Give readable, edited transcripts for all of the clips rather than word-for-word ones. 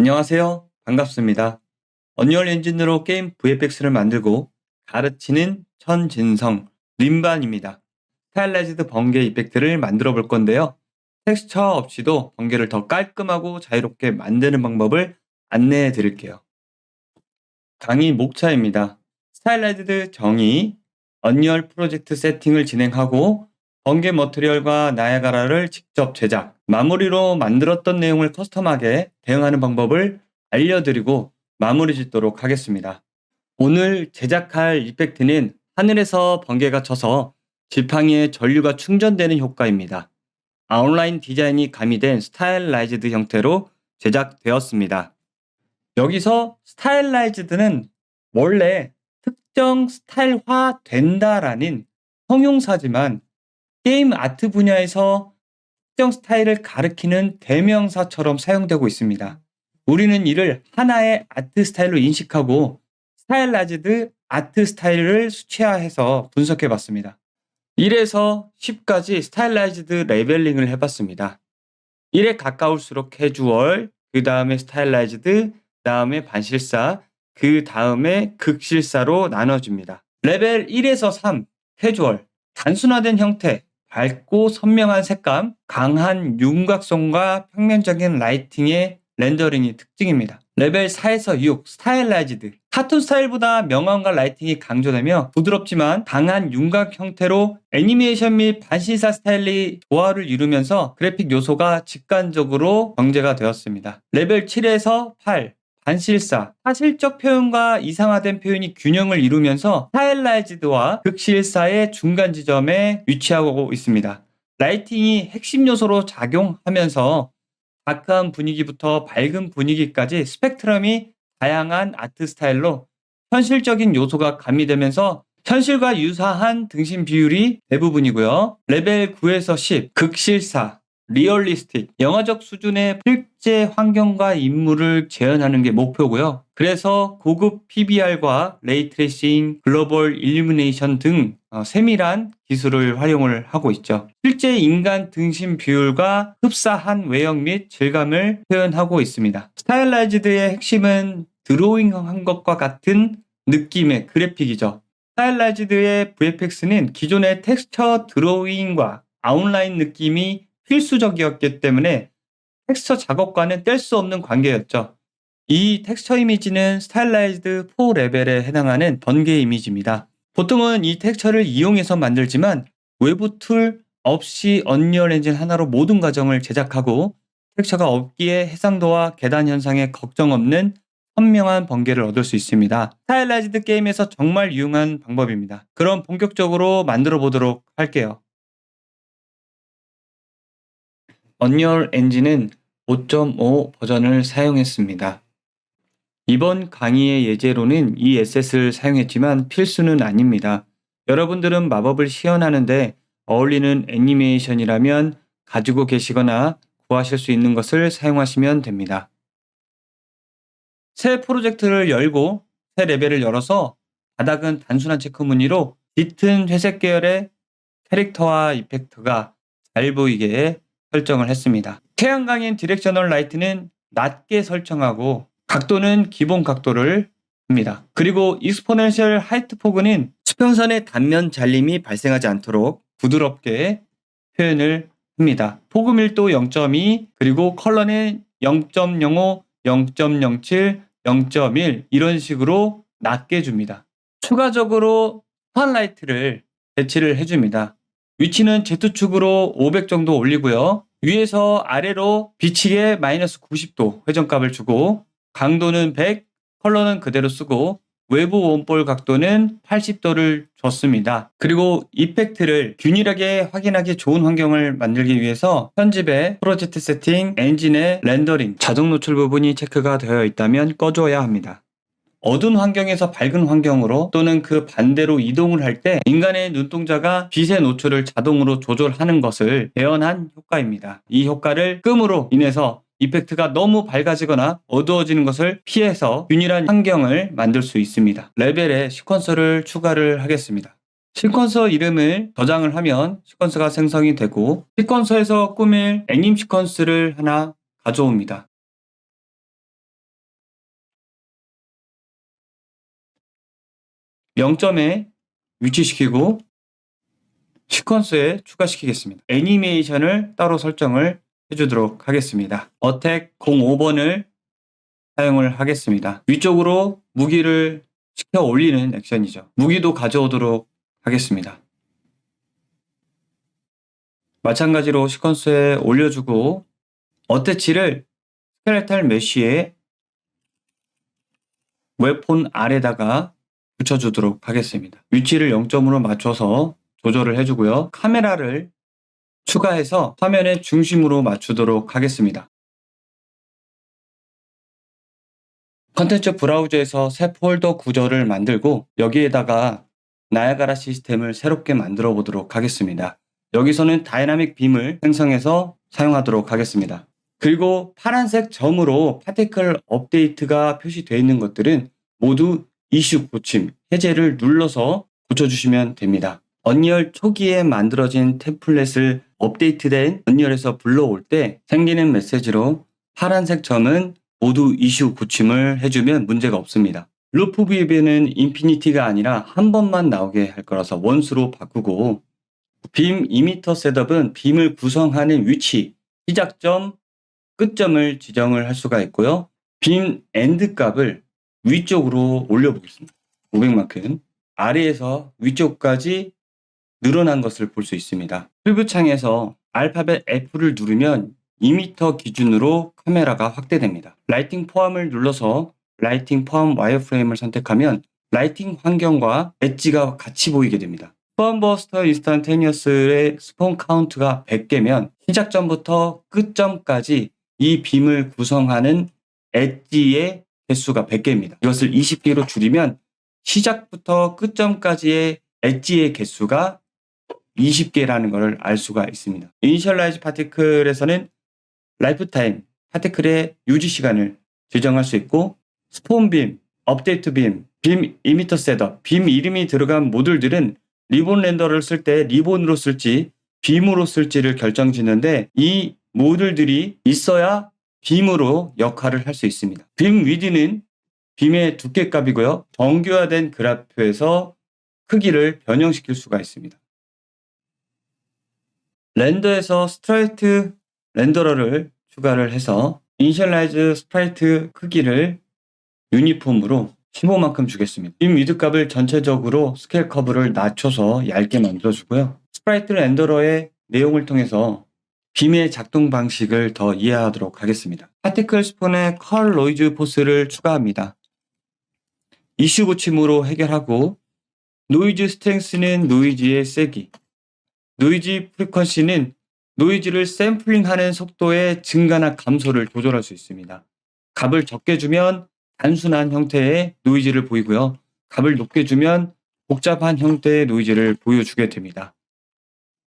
안녕하세요. 반갑습니다. 언리얼 엔진으로 게임 VFX를 만들고 가르치는 천진성, 림반입니다. 스타일라이즈드 번개 이펙트를 만들어 볼 건데요. 텍스처 없이도 번개를 더 깔끔하고 자유롭게 만드는 방법을 안내해 드릴게요. 강의 목차입니다. 스타일라이즈드 정의, 언리얼 프로젝트 세팅을 진행하고 번개 머티리얼과 나야가라를 직접 제작, 마무리로 만들었던 내용을 커스텀하게 대응하는 방법을 알려드리고 마무리 짓도록 하겠습니다. 오늘 제작할 이펙트는 하늘에서 번개가 쳐서 지팡이에 전류가 충전되는 효과입니다. 아웃라인 디자인이 가미된 스타일라이즈드 형태로 제작되었습니다. 여기서 스타일라이즈드는 원래 특정 스타일화 된다라는 형용사지만 게임 아트 분야에서 특정 스타일을 가리키는 대명사처럼 사용되고 있습니다. 우리는 이를 하나의 아트 스타일로 인식하고 스타일라이즈드 아트 스타일을 수치화해서 분석해 봤습니다. 1에서 10까지 스타일라이즈드 레벨링을 해봤습니다. 1에 가까울수록 캐주얼, 그 다음에 스타일라이즈드, 그 다음에 반실사, 그 다음에 극실사로 나눠집니다. 레벨 1에서 3, 캐주얼, 단순화된 형태, 밝고 선명한 색감, 강한 윤곽성과 평면적인 라이팅의 렌더링이 특징입니다. 레벨 4에서 6, 스타일라이즈드, 카툰 스타일보다 명암과 라이팅이 강조되며 부드럽지만 강한 윤곽 형태로 애니메이션 및 반실사 스타일이 조화를 이루면서 그래픽 요소가 직관적으로 정제가 되었습니다. 레벨 7에서 8, 반실사, 사실적 표현과 이상화된 표현이 균형을 이루면서 스타일라이즈드와 극실사의 중간 지점에 위치하고 있습니다. 라이팅이 핵심 요소로 작용하면서 다크한 분위기부터 밝은 분위기까지 스펙트럼이 다양한 아트 스타일로 현실적인 요소가 가미되면서 현실과 유사한 등신 비율이 대부분이고요. 레벨 9에서 10, 극실사, 리얼리스틱, 영화적 수준의 실제 환경과 인물을 재현하는 게 목표고요. 그래서 고급 PBR과 레이트레이싱, 글로벌 일루미네이션 등 세밀한 기술을 활용을 하고 있죠. 실제 인간 등심 비율과 흡사한 외형 및 질감을 표현하고 있습니다. 스타일라이즈드의 핵심은 드로잉한 것과 같은 느낌의 그래픽이죠. 스타일라이즈드의 VFX는 기존의 텍스처 드로잉과 아웃라인 느낌이 필수적이었기 때문에 텍스처 작업과는 뗄 수 없는 관계였죠. 이 텍스처 이미지는 스타일라이즈드 4 레벨에 해당하는 번개 이미지입니다. 보통은 이 텍스처를 이용해서 만들지만 외부 툴 없이 언리얼 엔진 하나로 모든 과정을 제작하고 텍스처가 없기에 해상도와 계단 현상에 걱정 없는 선명한 번개를 얻을 수 있습니다. 스타일라이즈드 게임에서 정말 유용한 방법입니다. 그럼 본격적으로 만들어 보도록 할게요. 언리얼 엔진은 5.5 버전을 사용했습니다. 이번 강의의 예제로는 이 에셋을 사용했지만 필수는 아닙니다. 여러분들은 마법을 시연하는데 어울리는 애니메이션이라면 가지고 계시거나 구하실 수 있는 것을 사용하시면 됩니다. 새 프로젝트를 열고 새 레벨을 열어서 바닥은 단순한 체크 무늬로 짙은 회색 계열의 캐릭터와 이펙트가 잘 보이게 설정을 했습니다. 태양광인 디렉셔널 라이트는 낮게 설정하고 각도는 기본 각도를 합니다. 그리고 익스포넨셜 하이트 포그는 수평선의 단면 잘림이 발생하지 않도록 부드럽게 표현을 합니다. 포그 밀도 0.2 그리고 컬러는 0.05, 0.07, 0.1 이런 식으로 낮게 줍니다. 추가적으로 스팟라이트를 배치를 해줍니다. 위치는 Z축으로 500 정도 올리고요. 위에서 아래로 비치게 마이너스 90도 회전값을 주고 강도는 100, 컬러는 그대로 쓰고 외부 원볼 각도는 80도를 줬습니다. 그리고 이펙트를 균일하게 확인하기 좋은 환경을 만들기 위해서 편집에 프로젝트 세팅, 엔진의 렌더링, 자동 노출 부분이 체크가 되어 있다면 꺼줘야 합니다. 어두운 환경에서 밝은 환경으로 또는 그 반대로 이동을 할 때 인간의 눈동자가 빛의 노출을 자동으로 조절하는 것을 재현한 효과입니다. 이 효과를 끔으로 인해서 이펙트가 너무 밝아지거나 어두워지는 것을 피해서 균일한 환경을 만들 수 있습니다. 레벨에 시퀀서를 추가를 하겠습니다. 시퀀서 이름을 저장을 하면 시퀀서가 생성이 되고 시퀀서에서 꾸밀 애님 시퀀스를 하나 가져옵니다. 0점에 위치시키고 시퀀스에 추가시키겠습니다. 애니메이션을 따로 설정을 해주도록 하겠습니다. 어택 05번을 사용을 하겠습니다. 위쪽으로 무기를 시켜 올리는 액션이죠. 무기도 가져오도록 하겠습니다. 마찬가지로 시퀀스에 올려주고 어태치를 스켈레탈 메쉬에 웨폰 아래다가 붙여주도록 하겠습니다. 위치를 0점으로 맞춰서 조절을 해주고요. 카메라를 추가해서 화면의 중심으로 맞추도록 하겠습니다. 컨텐츠 브라우저에서 새 폴더 구조를 만들고 여기에다가 나야가라 시스템을 새롭게 만들어 보도록 하겠습니다. 여기서는 다이나믹 빔을 생성해서 사용하도록 하겠습니다. 그리고 파란색 점으로 파티클 업데이트가 표시되어 있는 것들은 모두 이슈 고침, 해제를 눌러서 고쳐주시면 됩니다. 언리얼 초기에 만들어진 템플릿을 업데이트된 언리얼에서 불러올 때 생기는 메시지로 파란색 점은 모두 이슈 고침을 해주면 문제가 없습니다. 루프 비비는 인피니티가 아니라 한 번만 나오게 할 거라서 원수로 바꾸고 빔 이미터 셋업은 빔을 구성하는 위치, 시작점, 끝점을 지정을 할 수가 있고요. 빔 엔드 값을 위쪽으로 올려보겠습니다. 500만큼 아래에서 위쪽까지 늘어난 것을 볼 수 있습니다. 프리뷰 창에서 알파벳 F를 누르면 2m 기준으로 카메라가 확대됩니다. 라이팅 포함을 눌러서 라이팅 포함 와이어프레임을 선택하면 라이팅 환경과 엣지가 같이 보이게 됩니다. 스폰 버스터 인스턴테니어스의 스폰 카운트가 100개면 시작점부터 끝점까지 이 빔을 구성하는 엣지의 개수가 100개입니다. 이것을 20개로 줄이면 시작부터 끝점까지의 엣지의 개수가 20개라는 것을 알 수가 있습니다. 이니셜라이즈 파티클에서는 라이프타임 파티클의 유지 시간을 지정할 수 있고 스폰 빔, 업데이트 빔, 빔 이미터 셋업, 빔 이름이 들어간 모듈들은 리본 렌더를 쓸 때 리본으로 쓸지 빔으로 쓸지를 결정짓는데 이 모듈들이 있어야 빔으로 역할을 할 수 있습니다. 빔 위드는 빔의 두께 값이고요. 정교화된 그래프에서 크기를 변형시킬 수가 있습니다. 렌더에서 스트라이트 렌더러를 추가를 해서 이니셜라이즈 스프라이트 크기를 유니폼으로 15만큼 주겠습니다. 빔 위드 값을 전체적으로 스케일 커브를 낮춰서 얇게 만들어주고요. 스프라이트 렌더러의 내용을 통해서 빔의 작동 방식을 더 이해하도록 하겠습니다. 파티클 스폰에 컬 노이즈 포스를 추가합니다. 이슈 고침으로 해결하고 노이즈 스트렝스는 노이즈의 세기, 노이즈 프리퀀시는 노이즈를 샘플링하는 속도의 증가나 감소를 조절할 수 있습니다. 값을 적게 주면 단순한 형태의 노이즈를 보이고요. 값을 높게 주면 복잡한 형태의 노이즈를 보여주게 됩니다.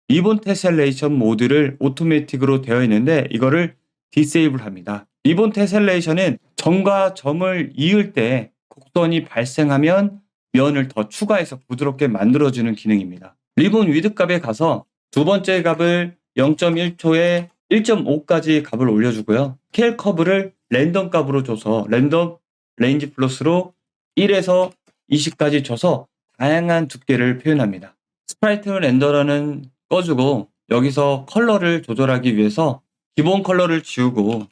리본 테셀레이션 모드를 오토매틱으로 되어 있는데 이거를 디세이블 합니다. 리본 테셀레이션은 점과 점을 이을 때 곡선이 발생하면 면을 더 추가해서 부드럽게 만들어주는 기능입니다. 리본 위드 값에 가서 두 번째 값을 0.1초에 1.5까지 값을 올려주고요. 스케일 커브를 랜덤 값으로 줘서 랜덤 레인지 플러스로 1에서 20까지 줘서 다양한 두께를 표현합니다. 스프라이트 렌더러는 꺼주고 여기서 컬러를 조절하기 위해서 기본 컬러를 지우고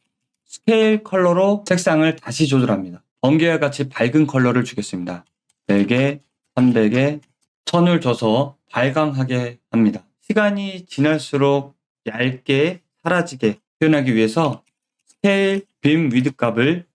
스케일 컬러로 색상을 다시 조절합니다. 번개와 같이 밝은 컬러를 주겠습니다. 100에, 300에, 1000을 줘서 발광하게 합니다. 시간이 지날수록 얇게 사라지게 표현하기 위해서 스케일 빔 위드 값을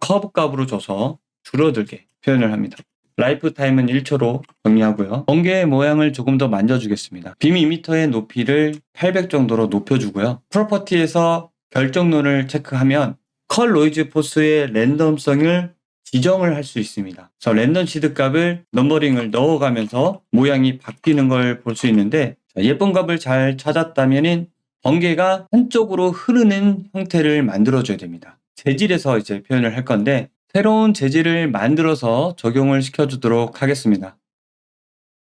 커브 값으로 줘서 줄어들게 표현을 합니다. 라이프 타임은 1초로 정리하고요. 번개의 모양을 조금 더 만져주겠습니다. 빔 이미터의 높이를 800 정도로 높여주고요. 프로퍼티에서 결정론을 체크하면 컬 노이즈 포스의 랜덤성을 지정을 할 수 있습니다. 그래서 랜덤 시드 값을 넘버링을 넣어가면서 모양이 바뀌는 걸 볼 수 있는데 예쁜 값을 잘 찾았다면 번개가 한쪽으로 흐르는 형태를 만들어줘야 됩니다. 재질에서 이제 표현을 할 건데 새로운 재질을 만들어서 적용을 시켜주도록 하겠습니다.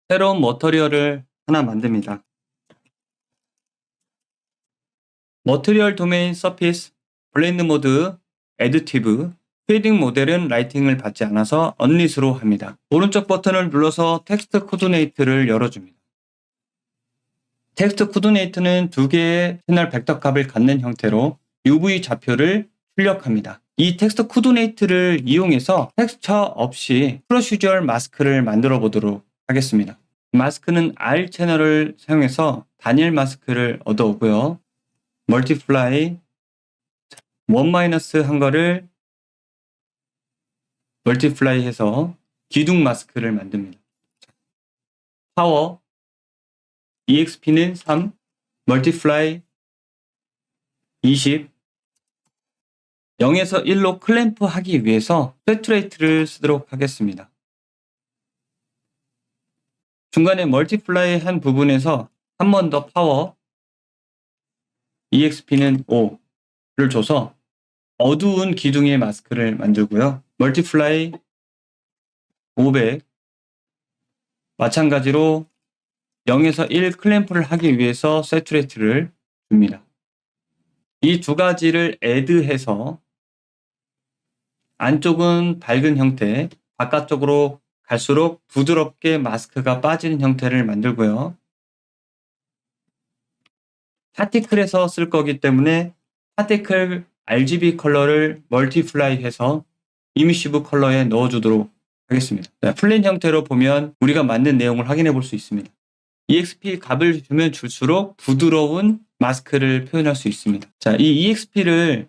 새로운 머터리얼을 하나 만듭니다. 머터리얼 도메인 서피스 블렌드 모드 애드티브 쉐이딩 모델은 라이팅을 받지 않아서 언릿으로 합니다. 오른쪽 버튼을 눌러서 텍스트 코디네이트를 열어줍니다. 텍스트 코디네이트는 두 개의 채널 벡터 값을 갖는 형태로 UV 좌표를 출력합니다. 이 텍스트 코디네이트를 이용해서 텍스처 없이 프로시저얼 마스크를 만들어 보도록 하겠습니다. 마스크는 R 채널을 사용해서 단일 마스크를 얻어오고요. 멀티플라이 1- 한 거를 멀티플라이 해서 기둥 마스크를 만듭니다. 파워 EXP는 3, 멀티플라이 20, 0에서 1로 클램프 하기 위해서 세츄레이트를 쓰도록 하겠습니다. 중간에 멀티플라이 한 부분에서 한 번 더 파워 EXP는 5를 줘서 어두운 기둥의 마스크를 만들고요. 멀티플라이 500, 마찬가지로 0에서 1 클램프를 하기 위해서 세츄레이트를 줍니다. 이 두 가지를 애드해서 안쪽은 밝은 형태, 바깥쪽으로 갈수록 부드럽게 마스크가 빠지는 형태를 만들고요. 파티클에서 쓸 거기 때문에 파티클 RGB 컬러를 멀티플라이 해서 이미시브 컬러에 넣어주도록 하겠습니다. 플랜 형태로 보면 우리가 만든 내용을 확인해 볼 수 있습니다. EXP 값을 주면 줄수록 부드러운 마스크를 표현할 수 있습니다. 자, 이 EXP를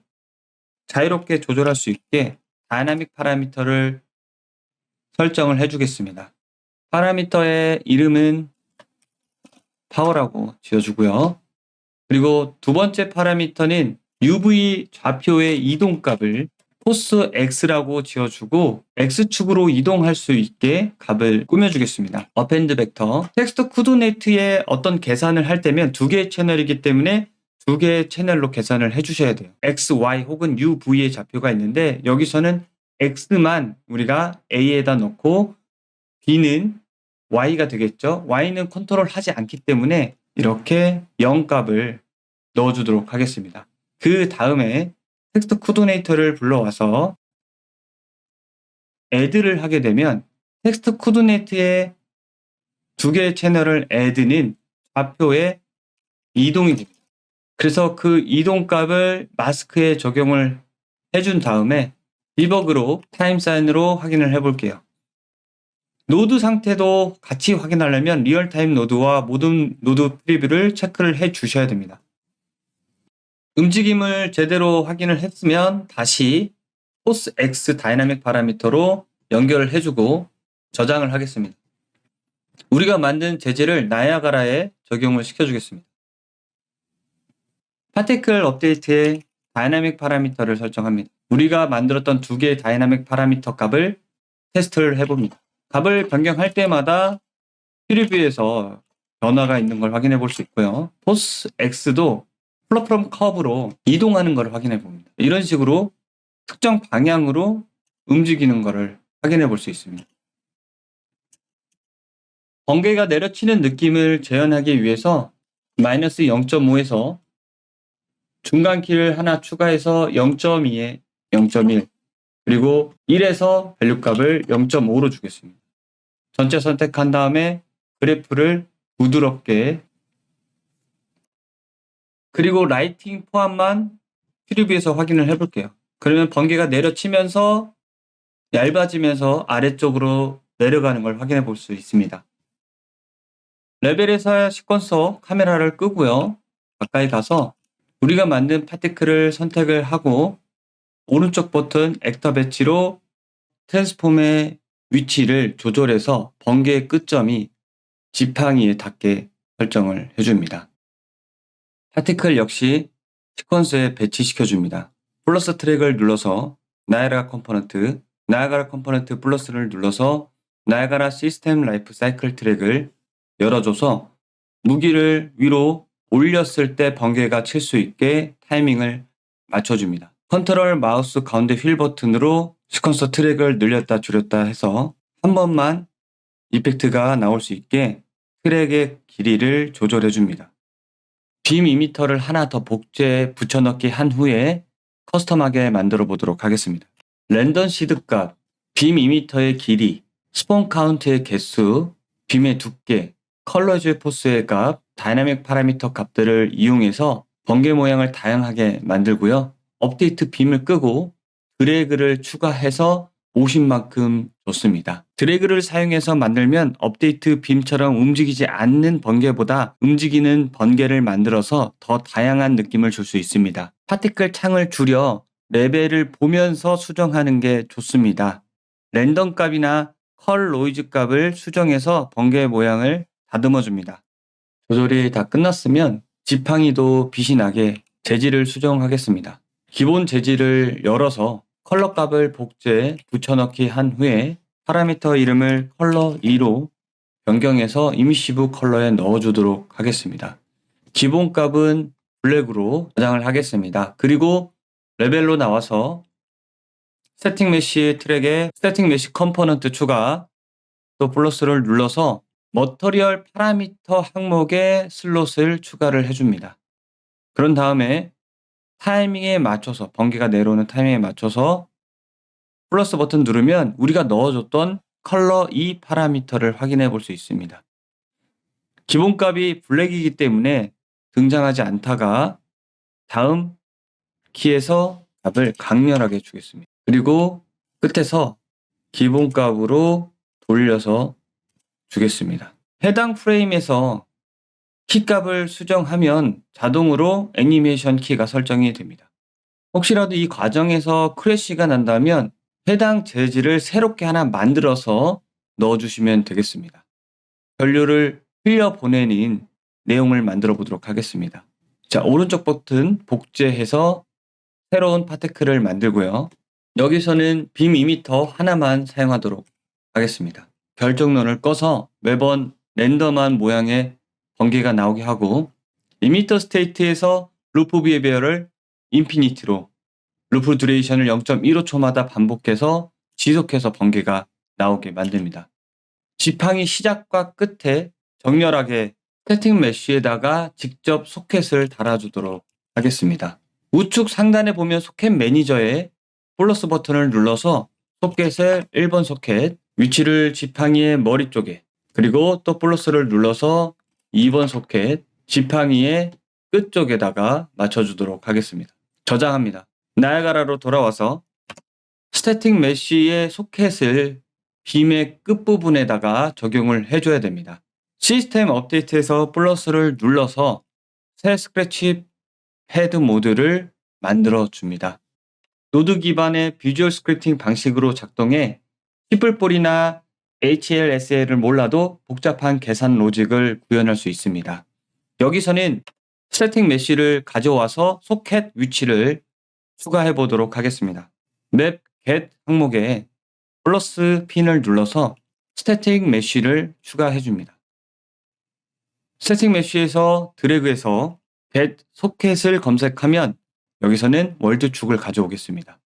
자유롭게 조절할 수 있게 다이나믹 파라미터를 설정을 해주겠습니다. 파라미터의 이름은 파워라고 지어주고요. 그리고 두 번째 파라미터는 UV 좌표의 이동값을 포스 X라고 지어주고 X축으로 이동할 수 있게 값을 꾸며주겠습니다. 어펜드 벡터. 텍스트 코디네이트에 어떤 계산을 할 때면 두 개의 채널이기 때문에 두 개의 채널로 계산을 해주셔야 돼요. X, Y 혹은 U, V의 좌표가 있는데 여기서는 X만 우리가 A에다 넣고 B는 Y가 되겠죠. Y는 컨트롤 하지 않기 때문에 이렇게 0값을 넣어주도록 하겠습니다. 그 다음에 텍스트 코디네이터를 불러와서 add를 하게 되면 텍스트 코디네이트의 두 개의 채널을 add는 좌표에 이동이 됩니다. 그래서 그 이동값을 마스크에 적용을 해준 다음에 디버그로 타임사인으로 확인을 해볼게요. 노드 상태도 같이 확인하려면 리얼타임 노드와 모든 노드 프리뷰를 체크를 해 주셔야 됩니다. 움직임을 제대로 확인을 했으면 다시 포스 X 다이나믹 파라미터로 연결을 해주고 저장을 하겠습니다. 우리가 만든 재질을 나이아가라에 적용을 시켜주겠습니다. 파티클 업데이트에 다이나믹 파라미터를 설정합니다. 우리가 만들었던 두 개의 다이나믹 파라미터 값을 테스트를 해봅니다. 값을 변경할 때마다 프리뷰에서 변화가 있는 걸 확인해 볼 수 있고요. 포스 X도 플랫폼 커브로 이동하는 걸 확인해 봅니다. 이런 식으로 특정 방향으로 움직이는 것을 확인해 볼 수 있습니다. 번개가 내려치는 느낌을 재현하기 위해서 마이너스 0.5에서 중간 키를 하나 추가해서 0.2에 0.1 그리고 1에서 밸류 값을 0.5로 주겠습니다. 전체 선택한 다음에 그래프를 부드럽게 그리고 라이팅 포함만 프리뷰에서 확인을 해볼게요. 그러면 번개가 내려치면서 얇아지면서 아래쪽으로 내려가는 걸 확인해 볼 수 있습니다. 레벨에서 시퀀서 카메라를 끄고요. 가까이 가서 우리가 만든 파티클을 선택을 하고 오른쪽 버튼 액터 배치로 트랜스폼의 위치를 조절해서 번개의 끝점이 지팡이에 닿게 설정을 해줍니다. 파티클 역시 시퀀스에 배치시켜줍니다. 플러스 트랙을 눌러서 나이아가라 컴포넌트 플러스를 눌러서 나이아가라 시스템 라이프 사이클 트랙을 열어줘서 무기를 위로 올렸을 때 번개가 칠 수 있게 타이밍을 맞춰줍니다. 컨트롤 마우스 가운데 휠 버튼으로 시퀀서 트랙을 늘렸다 줄였다 해서 한 번만 이펙트가 나올 수 있게 트랙의 길이를 조절해줍니다. 빔 이미터를 하나 더 복제해 붙여넣기 한 후에 커스텀하게 만들어 보도록 하겠습니다. 랜덤 시드 값, 빔 이미터의 길이, 스폰 카운트의 개수, 빔의 두께, 컬러즈 포스의 값, 다이나믹 파라미터 값들을 이용해서 번개 모양을 다양하게 만들고요. 업데이트 빔을 끄고 드래그를 추가해서 오신 만큼 줬습니다. 드래그를 사용해서 만들면 업데이트 빔처럼 움직이지 않는 번개보다 움직이는 번개를 만들어서 더 다양한 느낌을 줄 수 있습니다. 파티클 창을 줄여 레벨을 보면서 수정하는 게 좋습니다. 랜덤 값이나 컬 노이즈 값을 수정해서 번개 모양을 다듬어 줍니다. 조절이 다 끝났으면 지팡이도 빛이 나게 재질을 수정하겠습니다. 기본 재질을 열어서 컬러 값을 복제해 붙여넣기 한 후에 파라미터 이름을 컬러 2로 변경해서 이미시브 컬러에 넣어주도록 하겠습니다. 기본 값은 블랙으로 저장을 하겠습니다. 그리고 레벨로 나와서 스태틱 메쉬 트랙에 스태틱 메쉬 컴포넌트 추가, 또 플러스를 눌러서 머터리얼 파라미터 항목에 슬롯을 추가를 해줍니다. 그런 다음에 타이밍에 맞춰서, 번개가 내려오는 타이밍에 맞춰서 플러스 버튼 누르면 우리가 넣어줬던 컬러 2 파라미터를 확인해 볼 수 있습니다. 기본값이 블랙이기 때문에 등장하지 않다가 다음 키에서 값을 강렬하게 주겠습니다. 그리고 끝에서 기본값으로 돌려서 주겠습니다. 해당 프레임에서 키값을 수정하면 자동으로 애니메이션 키가 설정이 됩니다. 혹시라도 이 과정에서 크래시가 난다면 해당 재질을 새롭게 하나 만들어서 넣어주시면 되겠습니다. 전류를 흘려보내는 내용을 만들어 보도록 하겠습니다. 자, 오른쪽 버튼 복제해서 새로운 파티클을 만들고요. 여기서는 빔 이미터 하나만 사용하도록 하겠습니다. 결정론을 꺼서 매번 랜덤한 모양의 번개가 나오게 하고, 이미터 스테이트에서 루프 비헤비어를 인피니티로, 루프 듀레이션을 0.15초마다 반복해서 지속해서 번개가 나오게 만듭니다. 지팡이 시작과 끝에 정렬하게 스태틱 메쉬에다가 직접 소켓을 달아주도록 하겠습니다. 우측 상단에 보면 소켓 매니저에 플러스 버튼을 눌러서 소켓을 1번 소켓, 위치를 지팡이의 머리 쪽에, 그리고 또 플러스를 눌러서 2번 소켓, 지팡이의 끝쪽에다가 맞춰주도록 하겠습니다. 저장합니다. 나야가라로 돌아와서 스태틱 메쉬의 소켓을 빔의 끝부분에다가 적용을 해줘야 됩니다. 시스템 업데이트에서 플러스를 눌러서 새 스크래치 패드 모드를 만들어 줍니다. 노드 기반의 비주얼 스크립팅 방식으로 작동해 시플볼이나 HLSL을 몰라도 복잡한 계산 로직을 구현할 수 있습니다. 여기서는 스태틱 메쉬를 가져와서 소켓 위치를 추가해 보도록 하겠습니다. 맵 get 항목에 플러스 핀을 눌러서 스태틱 메쉬를 추가해 줍니다. 스태틱 메쉬에서 드래그해서 get 소켓을 검색하면 여기서는 월드 축을 가져오겠습니다.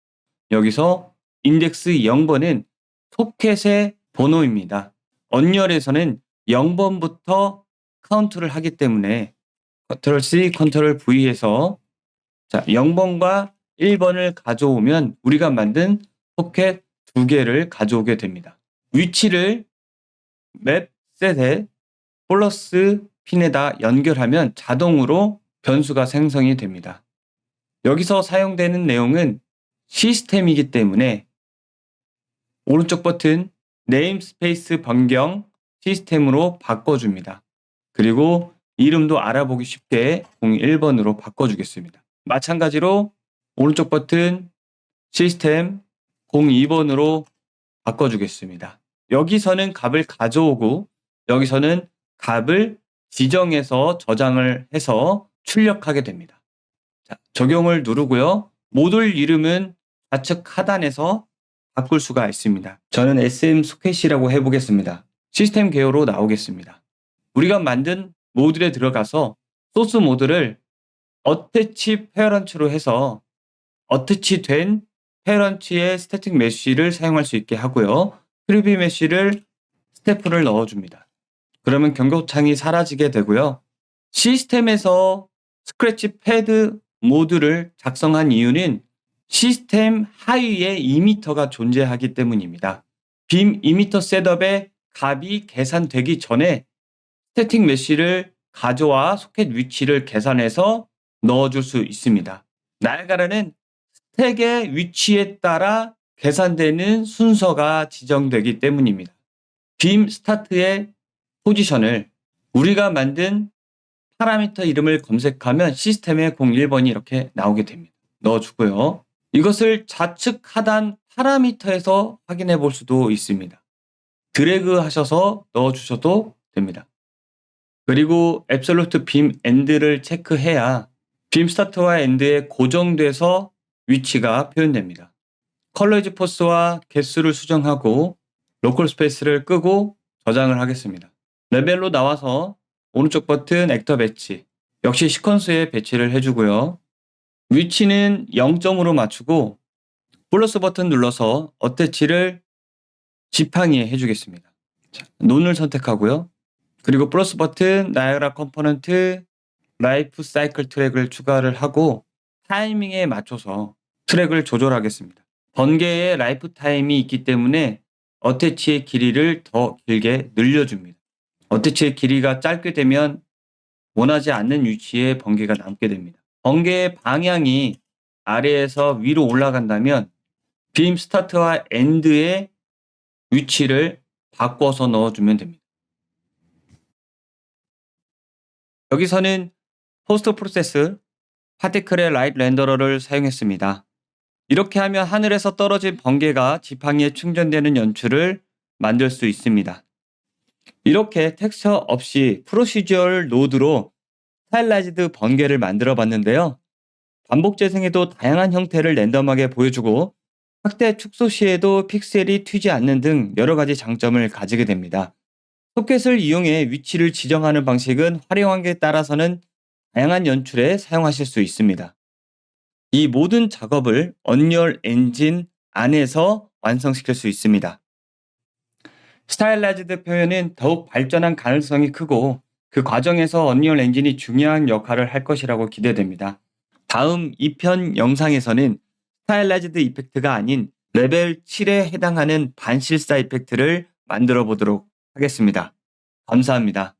여기서 인덱스 0번은 소켓의 번호입니다. 언리얼에서는 0번부터 카운트를 하기 때문에 컨트롤 C, 컨트롤 V에서 0번과 1번을 가져오면 우리가 만든 소켓 2개를 가져오게 됩니다. 위치를 맵 셋에 플러스 핀에다 연결하면 자동으로 변수가 생성이 됩니다. 여기서 사용되는 내용은 시스템이기 때문에 오른쪽 버튼 네임스페이스 변경 시스템으로 바꿔줍니다. 그리고 이름도 알아보기 쉽게 01번으로 바꿔주겠습니다. 마찬가지로 오른쪽 버튼 시스템 02번으로 바꿔주겠습니다. 여기서는 값을 가져오고 여기서는 값을 지정해서 저장을 해서 출력하게 됩니다. 자, 적용을 누르고요. 모듈 이름은 좌측 하단에서 바꿀 수가 있습니다. 저는 SM 소켓이라고 해보겠습니다. 시스템 개요로 나오겠습니다. 우리가 만든 모듈에 들어가서 소스 모듈을 어태치 페어런츠로 해서 어태치된 페어런츠의 스태틱 메쉬를 사용할 수 있게 하고요. 프리뷰 메쉬를 스태프를 넣어줍니다. 그러면 경고창이 사라지게 되고요. 시스템에서 스크래치 패드 모듈을 작성한 이유는 시스템 하위에 이미터가 존재하기 때문입니다. 빔 이미터 셋업의 값이 계산되기 전에 스태틱 메쉬를 가져와 소켓 위치를 계산해서 넣어줄 수 있습니다. 나이아가라는 스택의 위치에 따라 계산되는 순서가 지정되기 때문입니다. 빔 스타트의 포지션을 우리가 만든 파라미터 이름을 검색하면 시스템의 01번이 이렇게 나오게 됩니다. 넣어주고요. 이것을 좌측 하단 파라미터에서 확인해 볼 수도 있습니다. 드래그 하셔서 넣어주셔도 됩니다. 그리고 앱솔루트 빔 엔드를 체크해야 빔 스타트와 엔드에 고정돼서 위치가 표현됩니다. 컬러이즈 포스와 개수를 수정하고 로컬 스페이스를 끄고 저장을 하겠습니다. 레벨로 나와서 오른쪽 버튼 액터 배치, 역시 시퀀스에 배치를 해주고요. 위치는 0점으로 맞추고 플러스 버튼 눌러서 어태치를 지팡이에 해주겠습니다. 논을 선택하고요. 그리고 플러스 버튼 나이아가라 컴포넌트 라이프 사이클 트랙을 추가를 하고 타이밍에 맞춰서 트랙을 조절하겠습니다. 번개의 라이프 타임이 있기 때문에 어태치의 길이를 더 길게 늘려줍니다. 어태치의 길이가 짧게 되면 원하지 않는 위치에 번개가 남게 됩니다. 번개의 방향이 아래에서 위로 올라간다면 빔 스타트와 엔드의 위치를 바꿔서 넣어주면 됩니다. 여기서는 포스트 프로세스 파티클의 라이트 렌더러를 사용했습니다. 이렇게 하면 하늘에서 떨어진 번개가 지팡이에 충전되는 연출을 만들 수 있습니다. 이렇게 텍스처 없이 프로시저얼 노드로 스타일라이즈드 번개를 만들어 봤는데요. 반복 재생에도 다양한 형태를 랜덤하게 보여주고 확대 축소 시에도 픽셀이 튀지 않는 등 여러 가지 장점을 가지게 됩니다. 소켓을 이용해 위치를 지정하는 방식은 활용하기에 따라서는 다양한 연출에 사용하실 수 있습니다. 이 모든 작업을 언리얼 엔진 안에서 완성시킬 수 있습니다. 스타일라이즈드 표현은 더욱 발전한 가능성이 크고 그 과정에서 언리얼 엔진이 중요한 역할을 할 것이라고 기대됩니다. 다음 2편 영상에서는 스타일라이즈드 이펙트가 아닌 레벨 7에 해당하는 반실사 이펙트를 만들어 보도록 하겠습니다. 감사합니다.